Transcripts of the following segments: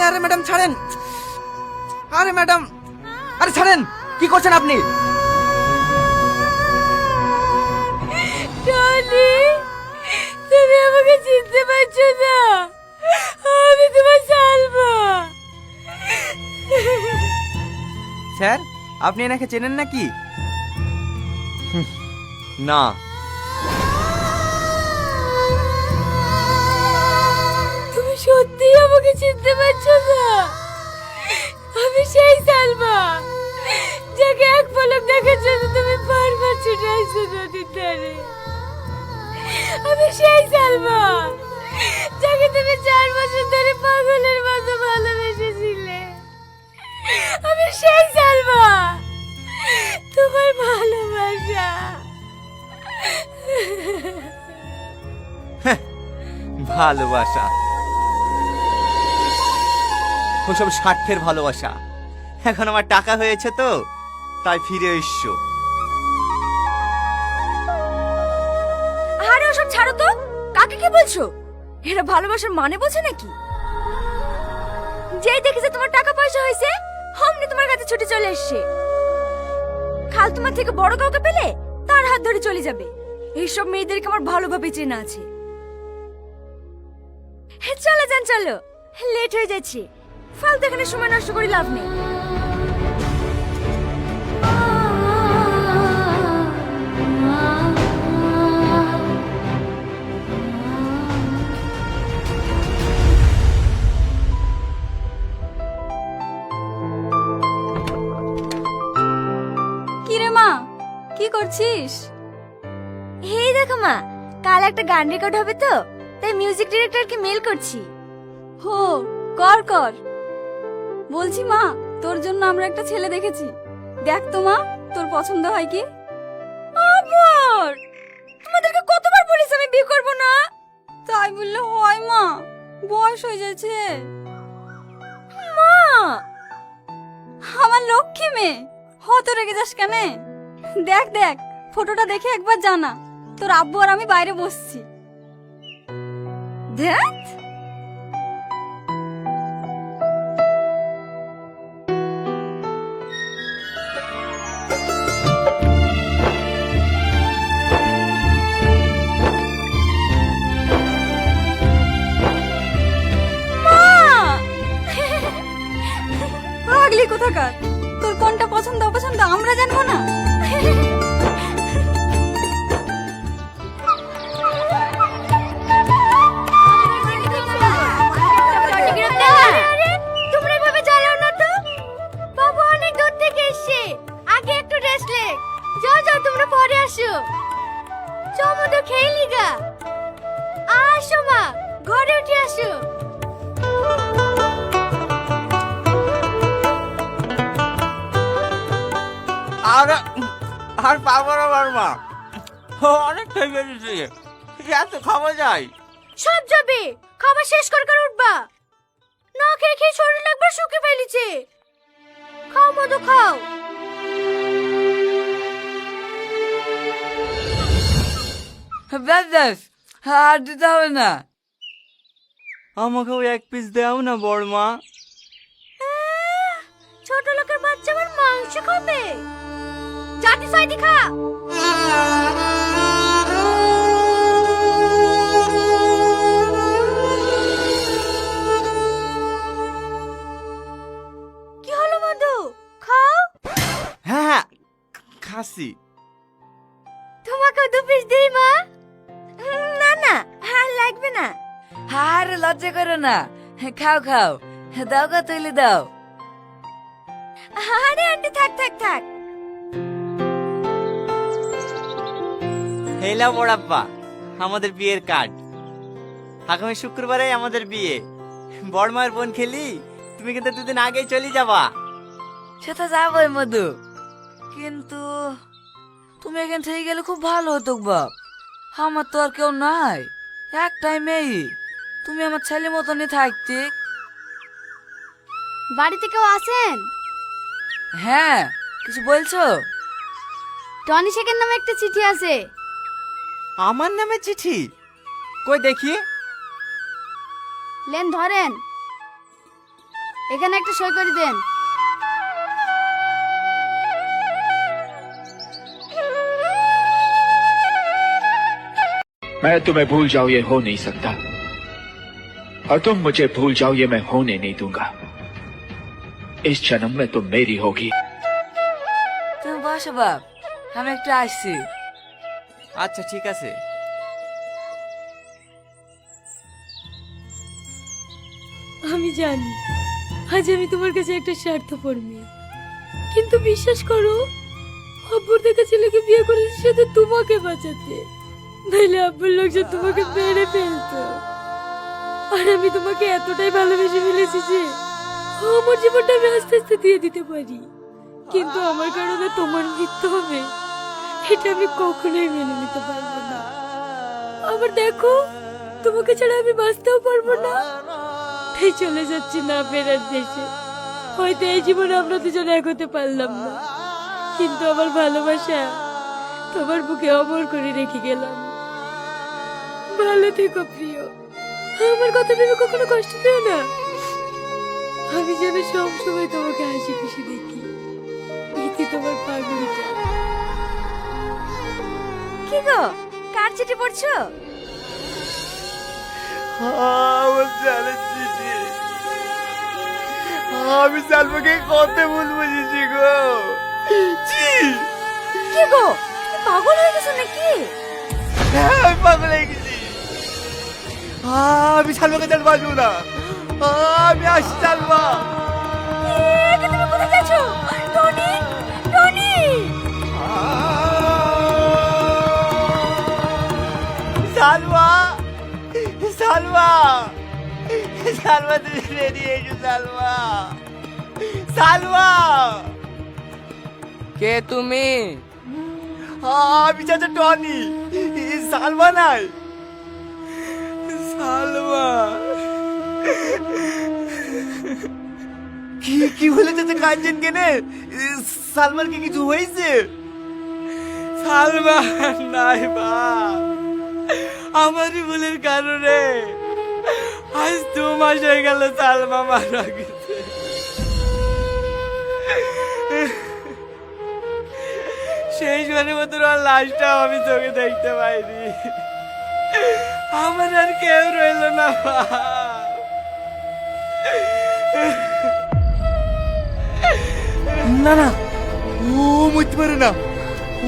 আরে ম্যাডাম ছাড়েন, আরে ম্যাডাম, আরে ছাড়েন, কি করছেন আপনি? টনি, তুমি আমাকে চিনতে পারছো না? আমি তোমার সালমা। স্যার, আপনি এনাকে চেনেন নাকি? না। তুমি সত্যি আমাকে চিনতে পারছো না? আমি সেই সালমা যাকে এক পলক দেখার জন্য তুমি বারবার ছুটে আসছো নদীর ধারে। আমি সেই সালমা যাকে তুমি 4 বছর ধরে পাগলের মতো ভালোবেসেছিলে। আমি সেই সালমা, তোমার ভালোবাসা। ভালোবাসা ওসব স্বার্থের ভালোবাসা। এখন আমার টাকা হয়েছে তো তাই ফিরে এসছো। আরে ওসব ছাড়ো তো, কাকে কি বলছো? এরা ভালোবাসার মানে বোঝে নাকি? যেই দেখেছে তোমার টাকা পয়সা হয়েছে অমনি তোমার কাছে ছুটে চলে এসছে। কাল তোমার থেকে বড় কাউকে পেলে তার হাত ধরে চলে যাবে। এইসব মেয়েদেরকে আমার ভালোভাবে চেনা আছে। চলো যান, চলো, লেট হয়ে যাচ্ছে। ফালতু এখানে সময় নষ্ট করে লাভ নেই। কিরে মা, কি করছিস? এই দেখো মা, কাল একটা গান রেকর্ড হবে তো, তাই মিউজিক ডিরেক্টরকে মেল করছি। হো, কর কর। বলছি মা, তোর জন্য আমরা একটা ছেলে দেখেছি। দেখ তো মা, তোর পছন্দ হয় কি? আবার তোমাদেরকে কতবার বলেছি আমি বিয়ে করব না? তাই বললে হয় মা, বয়স হয়ে যাচ্ছে। মা, আমার লক্ষ্মী মেয়ে, হত রেগে যাস কেন? দেখ দেখ, ফটোটা দেখে একবার জানা। তোর আব্বু আর আমি বাইরে বসছি। দেখ, পাগলি কোথাকার, তোর কোনটা পছন্দ অপছন্দ আমরা জানবো না? তোমরা এভাবে জ্বালাও না তো, বাবা অনেক দূর থেকে এসেছে। আগে একটু রেস্ট লে। যাও যাও, তোমরা পরে আসো। চমো খেয়ে লিগা। আসো মা, ঘরে উঠে আসো। আর আর পারবো না বাবা, অনেক খেয়ে গেছি। এত খাওয়া যায়? সব যাবে, খাবার শেষ কর কর উঠবা। না খেয়ে খেয়ে শরীর একবার শুকিয়ে ফেলেছে। খাও মধু, খাও। ব্যাস, আর দিতে হবে না। আমাকেও এক পিস দাও না বড়মা। ছোট লোকের বাচ্চা আবার মাংস খাবে? জাতি সাইডি খা। কি হলো মধু, খাও। হ্যাঁ হ্যাঁ, খাসি। তোমাকে 2 পিস দেই মা? না না, আর লাগবে না। আরে লজ্জা করো না, খাও খাও, দাও গা তৈলি দাও। আরে আন্টি, থাক থাক থাক। হেলা বড়াপ্পা, আমাদের বিয়ের কার্ড। আগামী শুক্রবারে আমাদের বিয়ে। বড়মার বোন খেলি, তুমি কিন্তু 2 দিন আগেই চলে যাবা। সেটা যাবই মধু, কিন্তু তুমি এখান থেকে গেলে খুব ভালো হতো বাপ। আমার তো আর কেউ নাই, একটাই মেয়ে। তুমি আমার ছেলে মতনই থাকতে। বাড়িতে কেউ আছেন? হ্যাঁ, কিছু বলছো? টনি শেখের নামে একটা চিঠি আছে। আমার নামে চিঠি? কই দেখি। লেন ধরেন। এখানে একটা সই করে দেন। मैं तुम्हें भूल जाऊं ये हो नहीं सकता, और तुम मुझे भूल जाओ ये मैं होने नहीं दूंगा। इस जन्म में तुम मेरी होगी। তুমি বসো বাপ, আমি একটু আসছি। আচ্ছা ঠিক আছে। আমি জানি আজ আমি তোমার কাছে একটা স্বার্থপর মেয়ে, কিন্তু বিশ্বাস করো, আব্বুর দেখা ছেলেকে বিয়ে করেছে শুধু তোমাকে বাঁচাতে, নাইলে আব্বুর লোকজন তোমাকে মেরে ফেলতো। আর আমি তোমাকে এতটাই ভালোবেসে ফেলেছি যে আমার জীবনটা আমি আস্তে আস্তে দিয়ে দিতে পারি, কিন্তু আমার কারণে তোমার মৃত্যু হবে এটা আমি কখনোই মেনে নিতে পারবো না। আবার দেখো, তোমাকে ছাড়া আমি বাঁচতেও পারবো না, তাই চলে যাচ্ছি না ফেরার দেশে। হয়তো এই জীবনে আমরা দুজন এক হতে পারলাম না, কিন্তু আমার ভালোবাসা তোমার বুকে অমর করে রেখে গেলাম। ভালো থেকো প্রিয়, আমার কথা ভেবে কখনো কষ্ট পেও না। আমি যেন সব সময় তোমাকে হাসি খুশি দেখি, ইতি তোমার পাগলিটা। কি গো, কার চিঠি পড়ছো? আমার জানের চিঠি। আমি সালমাকে কত ভুল বুঝেছি গো। ছি! কি গো, তুমি পাগল হয়ে গেছো নাকি? হ্যাঁ, আমি পাগল হয়ে গেছি। আমি সালমাকে জান বাঁচবো না। আমি আসছি সালমা। একে তুমি কোথায় যাচ্ছো? Tony, Tony! সালমা, সালমা, সালমা তুমি বেরিয়ে এসো সালমা। সালমা, কে তুমি? আমি চাচা টনি। সালমা নাই। সালমা, কি কি হলো চাচা, কাঁদছেন কেনে? সালমার কি কিছু হয়েছে? সালমা নাই বাপ, আমারই ভুলের কারণে আজ 2 মাস হয়ে গেল সালমা মারা গেছে। সেই জনের মতো আর লাশটা আমি চোখে দেখতে পাইনি। আমার আর কেউ রইল না বাপ। না না, ও মরতে পারে না।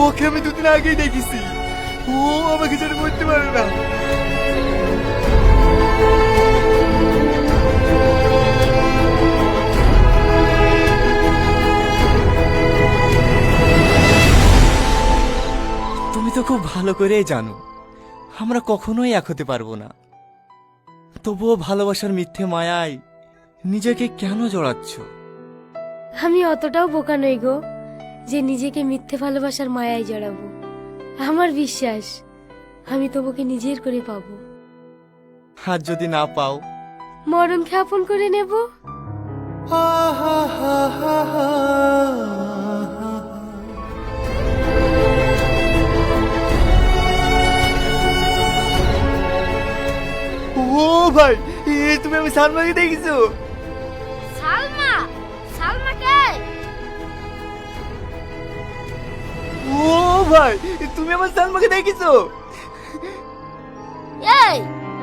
ওকে আমি 2 দিন আগেই দেখেছি। ও আমাকে ছেড়ে মরতে পারে না। তুমি তো খুব ভালো করেই জানো আমরা কখনোই এক হতে পারবো না, তবুও ভালোবাসার মিথ্যে মায়ায় নিজেকে কেন জড়াচ্ছ? আমি অতটাও বোকা নই গো যে নিজেকে মিথ্যে ভালোবাসার মায়ায় জড়াবো। আমার বিশ্বাস আমি তোমাকে নিজের করে পাবো। আর যদি না পাও? মরণকে আপন করে নেব। ও ভাই, তুমি আমি সালমাকে দেখেছো? সালমা, সালমা কে? ও ভাই, তুমি আমার সালমাকে দেখেছো? এই,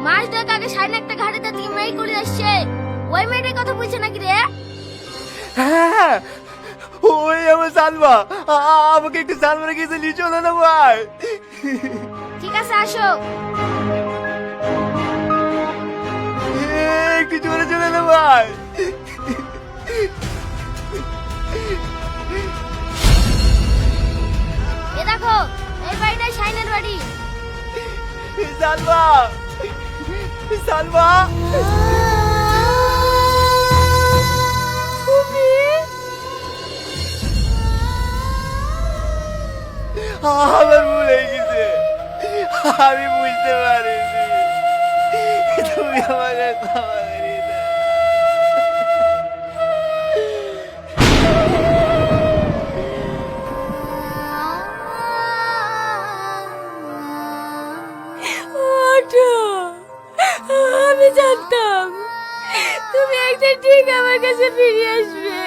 মাস 2 আগে সাইন একটা ঘাটে থেকে মেয়ে করে আসছে, ওই মেয়েটার কথা বলছে নাকি রে? হ্যাঁ, ওই আমার সালমা। আমাকে একটু সালমার কাছে নিয়ে চলো না ভাই। ঠিক আছে, আসো। একটু জোরে চলে না ভাই। এ দেখো, এই বাড়িটাই শাইনের বাড়ি। সালমা, সালমা, আমার ভুল হয়ে গেছে, আমি বুঝতে পারিনি। তুমি আমাকে ক্ষমা করে দাও। ওঠো, আমি জানতাম তুমি একদিন ঠিক আমার কাছে ফিরে আসবে।